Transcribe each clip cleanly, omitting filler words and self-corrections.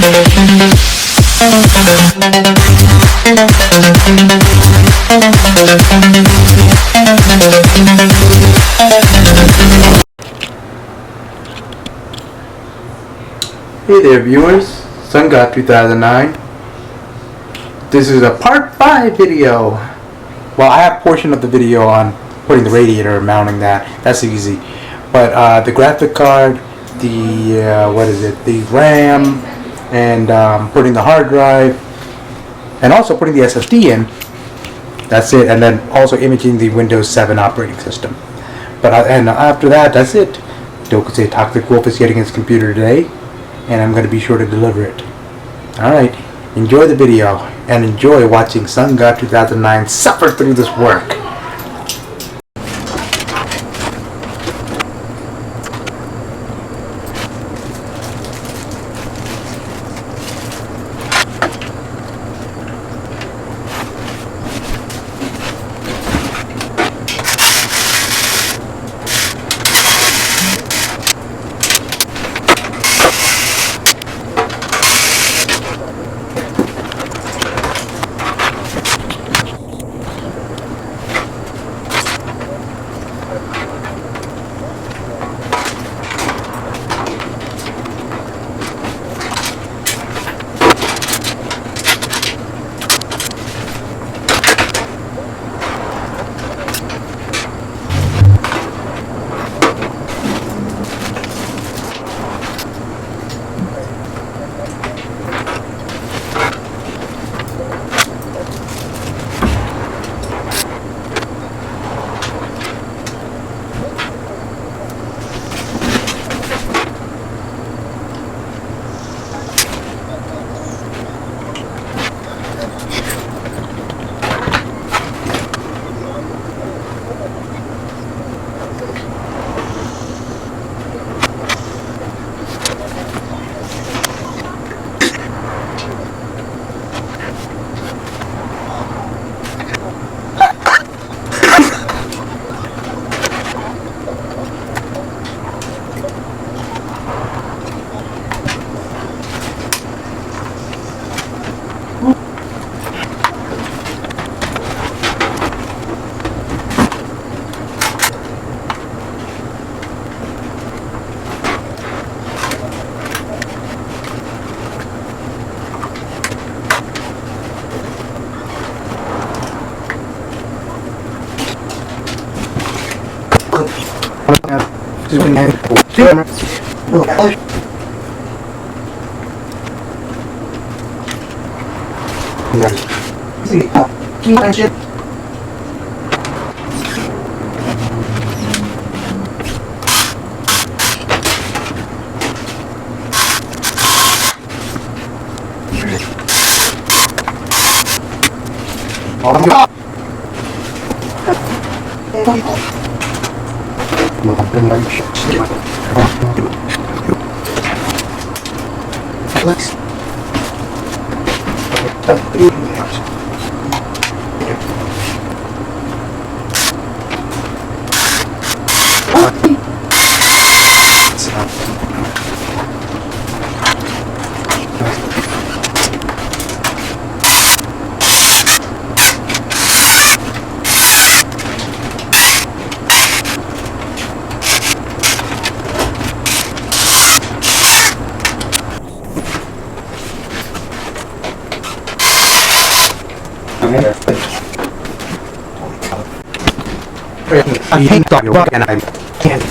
Hey there viewers, SunGod 2009. This is a part 5 video. Well, I have a portion of the video on putting the radiator and mounting that. That's easy. But the graphic card, the the RAM, and putting the hard drive, and also putting the SSD in. That's it. And then also imaging the Windows 7 operating system. But after that, that's it. Dokuse Toxic Wolf is getting his computer today, and I'm going to be sure to deliver it. Alright, enjoy the video, and enjoy watching SunGod 2009 suffer through this work. I can't stop your work, and I can't.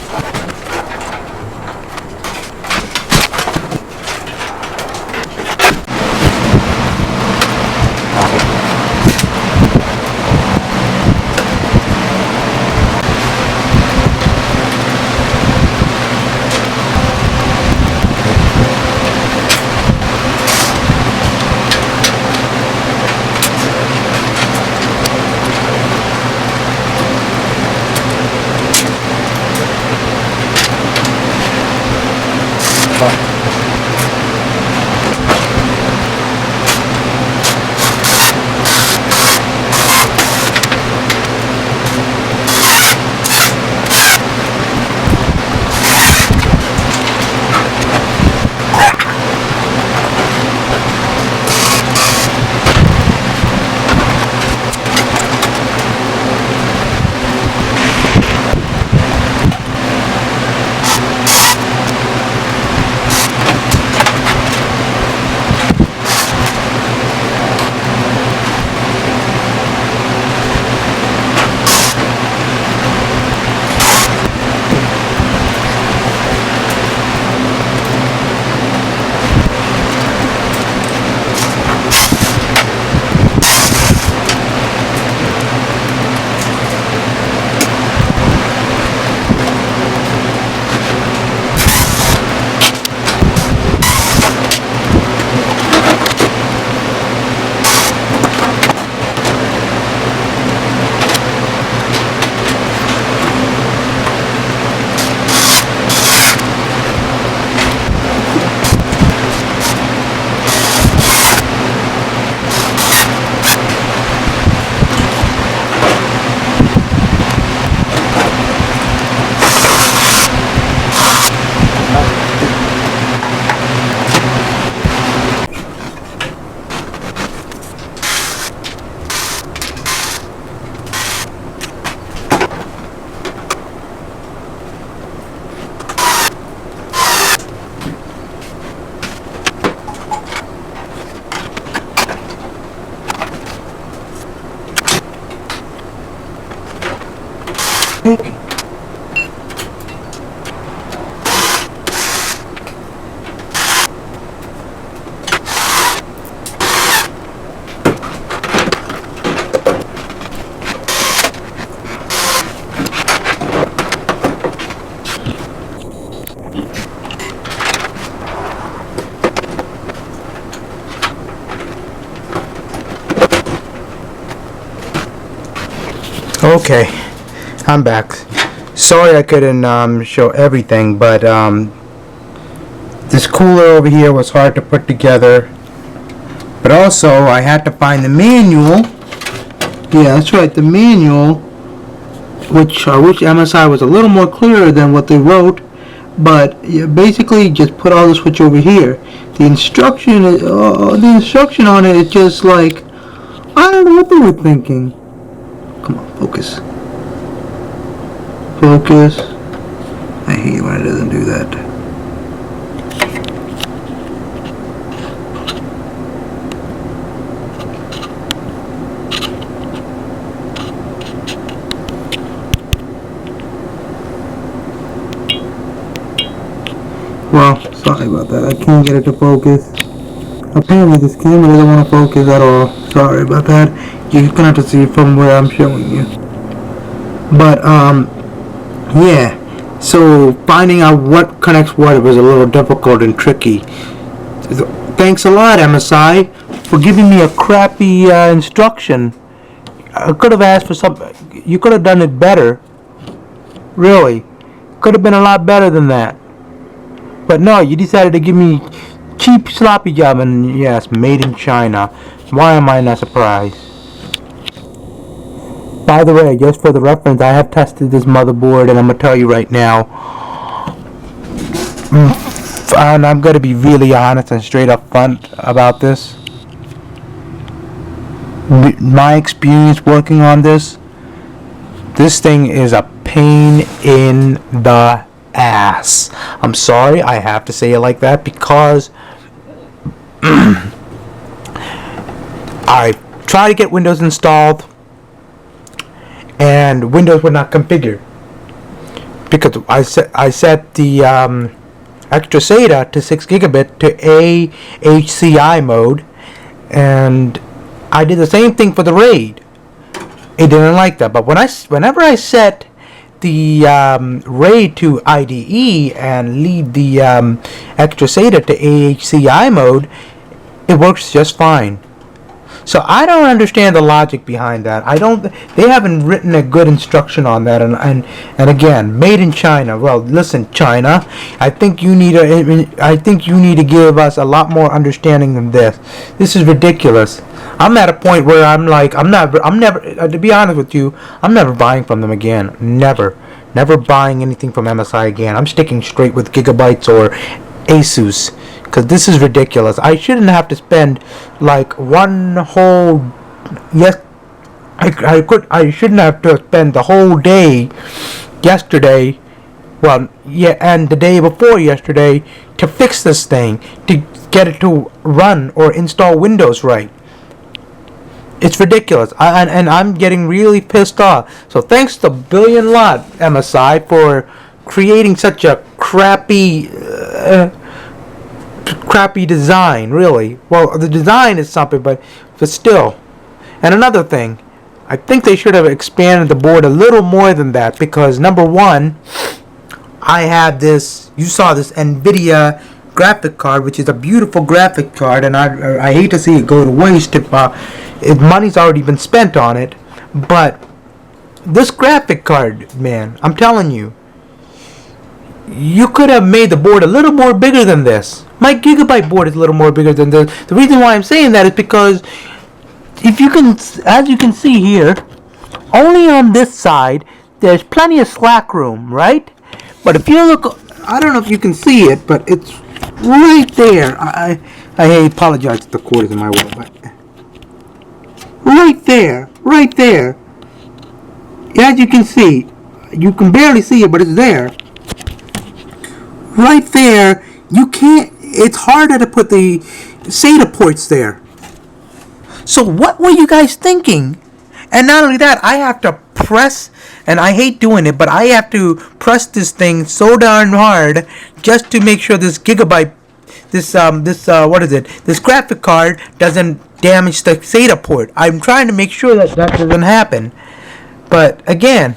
Okay, I'm back. Sorry I couldn't show everything, but this cooler over here was hard to put together. But also, I had to find the manual. Yeah, that's right, the manual, which MSI was a little more clearer than what they wrote. But yeah, basically, just put all the switch over here. The instruction on it is just like, I don't know what they were thinking. Come on, focus. Focus. I hate when it doesn't do that. Well, sorry about that. I can't get it to focus. Apparently this camera doesn't want to focus at all. Sorry about that. You're gonna have to see it from where I'm showing you. But, yeah. So, finding out what connects what was a little difficult and tricky. Thanks a lot, MSI, for giving me a crappy instruction. I could have asked for something. You could have done it better. Really. Could have been a lot better than that. But no, you decided to give me cheap sloppy job, and yes, made in China. Why am I not surprised? By the way, just for the reference, I have tested this motherboard, and I'm gonna tell you right now, and I'm gonna be really honest and straight up front about this. My experience working on this thing is a pain in the ass. I'm sorry, I have to say it like that because I tried to get Windows installed and Windows would not configure because I set the extra SATA to 6 gigabit to AHCI mode, and I did the same thing for the RAID. It didn't like that, but whenever I set the RAID to IDE and leave the extra SATA to AHCI mode, it works just fine. So I don't understand the logic behind that. They haven't written a good instruction on that, and again, made in China. Well, listen, China, I think you need to give us a lot more understanding than this. This is ridiculous. I'm at a point where I'm like, I'm never, to be honest with you, I'm never buying from them again. Never buying anything from MSI again. I'm sticking straight with Gigabytes or Asus, because this is ridiculous. I shouldn't have to spend like one whole, I shouldn't have to spend the whole day yesterday, well, yeah, and the day before yesterday to fix this thing, to get it to run or install Windows right. It's ridiculous, and I'm getting really pissed off. So thanks to Billion Lot MSI for creating such a crappy design. Really, well, the design is something, but still. And another thing, I think they should have expanded the board a little more than that, because number one, I have this. You saw this NVIDIA graphic card, which is a beautiful graphic card, and I hate to see it go to waste if money's already been spent on it. But this graphic card, man, I'm telling you, you could have made the board a little more bigger than this. My Gigabyte board is a little more bigger than this. The reason why I'm saying that is because if you can, as you can see here, only on this side there's plenty of slack room, right? But if you look, I don't know if you can see it, but it's right there. I apologize if the cord is in my way, but right there. As you can see, you can barely see it, but it's there. Right there, you can't, it's harder to put the SATA ports there. So what were you guys thinking? And not only that, I have to press, and I hate doing it, but I have to press this thing so darn hard just to make sure this Gigabyte, this graphic card doesn't damage the SATA port. I'm trying to make sure that doesn't happen. But again,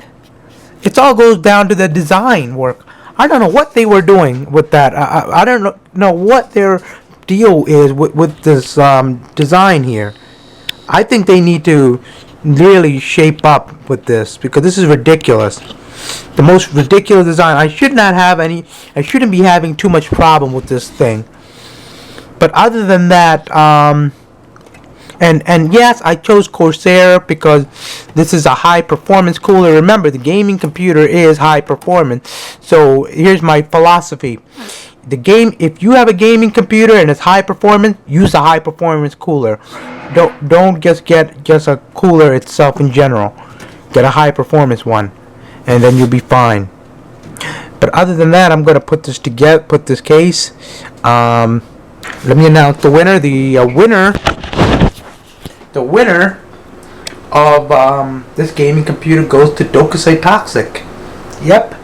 it all goes down to the design work. I don't know what they were doing with that. I don't know what their deal is with this design here. I think they need to really shape up with this because this is ridiculous. The most ridiculous design. I shouldn't be having too much problem with this thing. But other than that, and yes, I chose Corsair because this is a high performance cooler. Remember, the gaming computer is high performance. So here's my philosophy. If you have a gaming computer and it's high performance, use a high performance cooler. Don't just get just a cooler itself in general. Get a high performance one, and then you'll be fine. But other than that, I'm gonna put this case. Let me announce the winner. The winner of this gaming computer goes to Dokusei Toxic. Yep,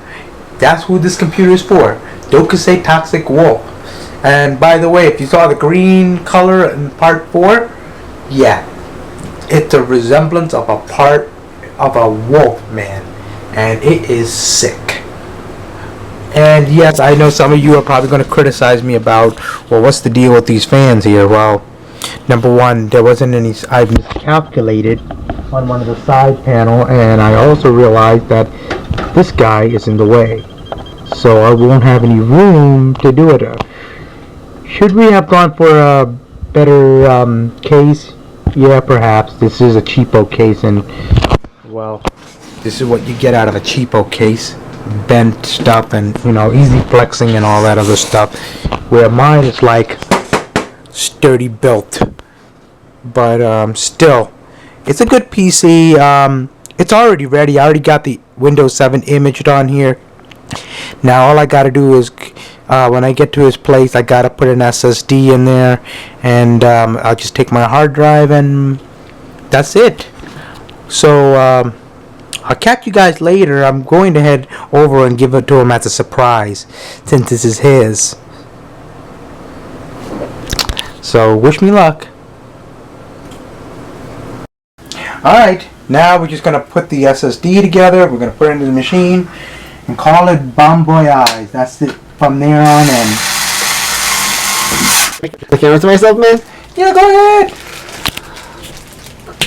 that's who this computer is for. Dokusei Toxic Wolf. And by the way, if you saw the green color in part 4, yeah, it's a resemblance of a wolf, man, and it is sick. And yes, I know some of you are probably going to criticize me about, well, what's the deal with these fans here? Well, number one, there wasn't any. I miscalculated on one of the side panel, and I also realized that this guy is in the way, so I won't have any room to do it. Should we have gone for a better case? Yeah, perhaps. This is a cheapo case, and well, this is what you get out of a cheapo case. Bent stuff and, easy flexing and all that other stuff, where mine is like sturdy built. But still, it's a good PC. It's already ready. I already got the Windows 7 imaged on here. Now all I gotta do is when I get to his place, I gotta put an SSD in there, and I'll just take my hard drive, and that's it. So I'll catch you guys later. I'm going to head over and give it to him as a surprise, since this is his. So wish me luck. Alright, now we're just going to put the SSD together. We're going to put it into the machine and call it Bon Voyage. That's it from there on in. The camera to myself, man? Yeah, go ahead.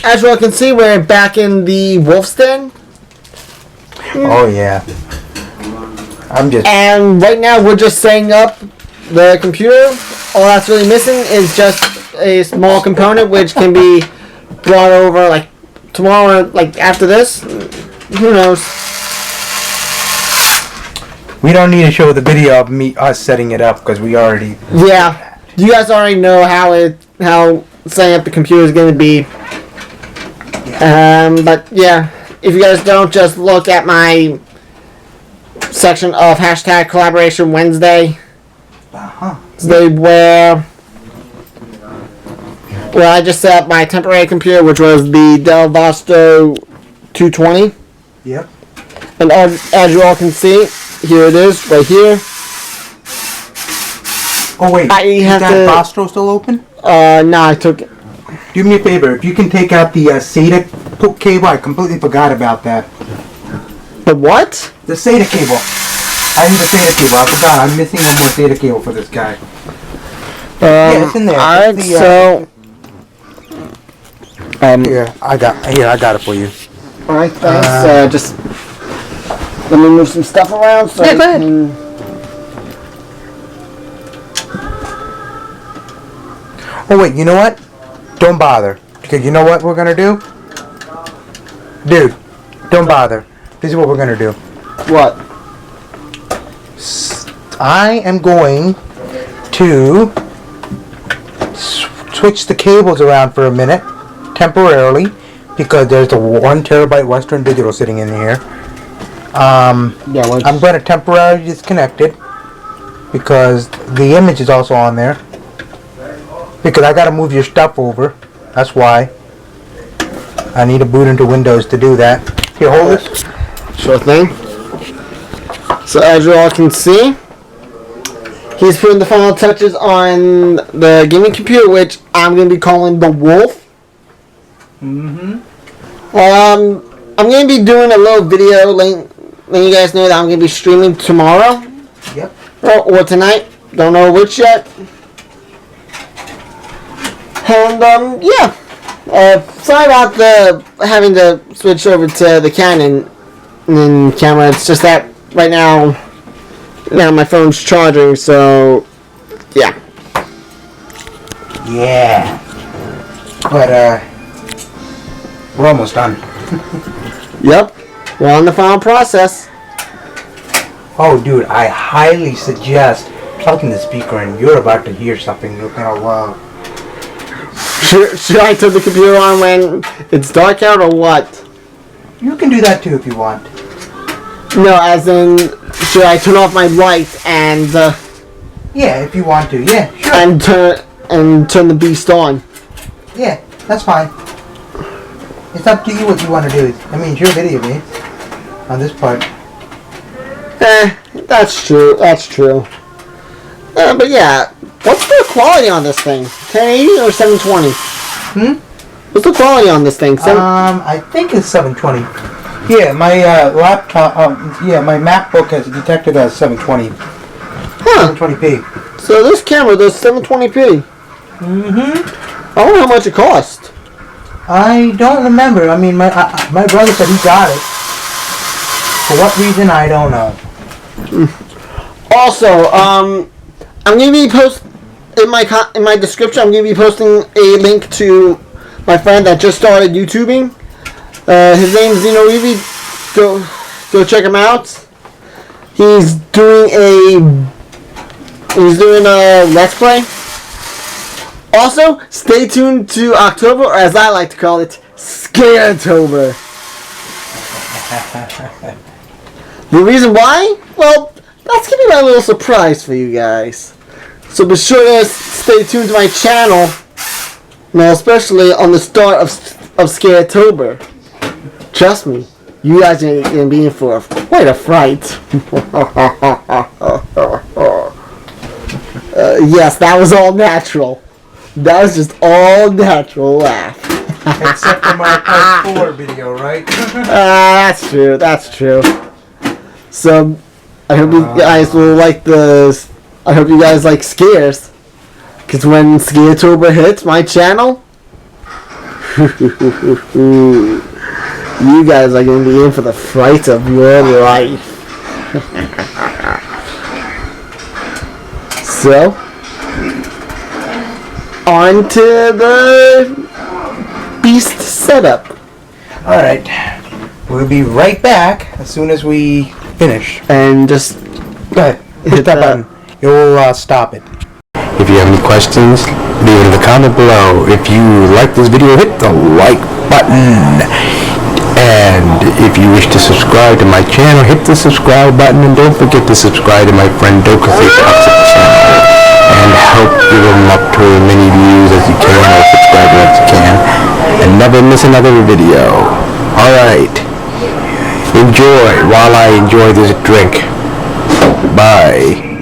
As you all can see, we're back in the Wolf's Den. Oh yeah. And right now we're just setting up the computer. All that's really missing is just a small component which can be brought over like tomorrow, like after this. Who knows? We don't need to show the video of us setting it up because we already. Yeah, you guys already know how setting up the computer is going to be. But yeah. If you guys don't, just look at my section of hashtag Collaboration Wednesday. Where I just set up my temporary computer, which was the Dell Vostro 220. Yep. And as you all can see, here it is, right here. Oh wait, is that Vostro still open? No, I took it. Do me a favor, if you can take out the SATA cable. I completely forgot about that. The what? The SATA cable. I need a SATA cable. I forgot. I'm missing one more SATA cable for this guy. Yeah, it's in there. Alright, so... Here, I got it for you. Alright, thanks. Just... Let me move some stuff around so yeah, go ahead. Oh wait, you know what? Don't bother. Because you know what we're gonna do? Dude, don't bother. This is what we're gonna do. What? I am going to switch the cables around for a minute, temporarily, because there's a 1 terabyte Western Digital sitting in here. I'm going to temporarily disconnect it because the image is also on there. Because I got to move your stuff over. That's why. I need to boot into Windows to do that. Here, hold this. Sure thing. So as you all can see, he's putting the final touches on the gaming computer, which I'm going to be calling the Wolf. I'm going to be doing a little video letting you guys know that I'm going to be streaming tomorrow. Yep. Or tonight. Don't know which yet. And, yeah. Sorry about the having to switch over to the Canon camera. It's just that right now my phone's charging, so yeah. Yeah. But we're almost done. Yep, we're on the final process. Oh, dude, I highly suggest plugging the speaker in. You're about to hear something you're gonna love. Should I turn the computer on when it's dark out or what? You can do that too if you want. No, as in, should I turn off my light and Yeah, if you want to. Yeah, sure. and turn the beast on? Yeah, that's fine. It's up to you what you want to do. I mean, it's your video, mate. On this part. That's true. That's true. But yeah, what's the quality on this thing? 1080 or 720? What's the quality on this thing? I think it's 720. Yeah, my laptop. Yeah, my MacBook has detected as 720. Huh. 720p. So this camera does 720p. I wonder how much it cost. I don't remember. I mean, my brother said he got it. For what reason, I don't know. Also, I'm gonna be in my description. I'm gonna be posting a link to my friend that just started YouTubing. His name's Zeno Levy. Go check him out. He's doing a Let's Play. Also, stay tuned to October, or as I like to call it, Scaretober. The reason why? Well, that's gonna be my little surprise for you guys. So be sure to stay tuned to my channel. Now, especially on the start of Scaretober. Trust me, you guys are gonna be in for quite a fright. Yes, that was all natural. That was just all natural laugh. Except for my part 4 video, right? That's true. That's true. So, I hope you guys will like I hope you guys like scares. Because when Scaretober hits my channel, you guys are going to be in for the fright of your life. So, on to the beast setup. Alright. We'll be right back as soon as we finish. And just Go ahead. Hit that button. You'll stop it. If you have any questions, leave it in the comment below. If you like this video, hit the like button. And if you wish to subscribe to my channel, hit the subscribe button. And don't forget to subscribe to my friend Dokase Toxic channel. And help give him up to as many views as you can, or subscribers as you can. And never miss another video. Alright. Enjoy while I enjoy this drink. Bye.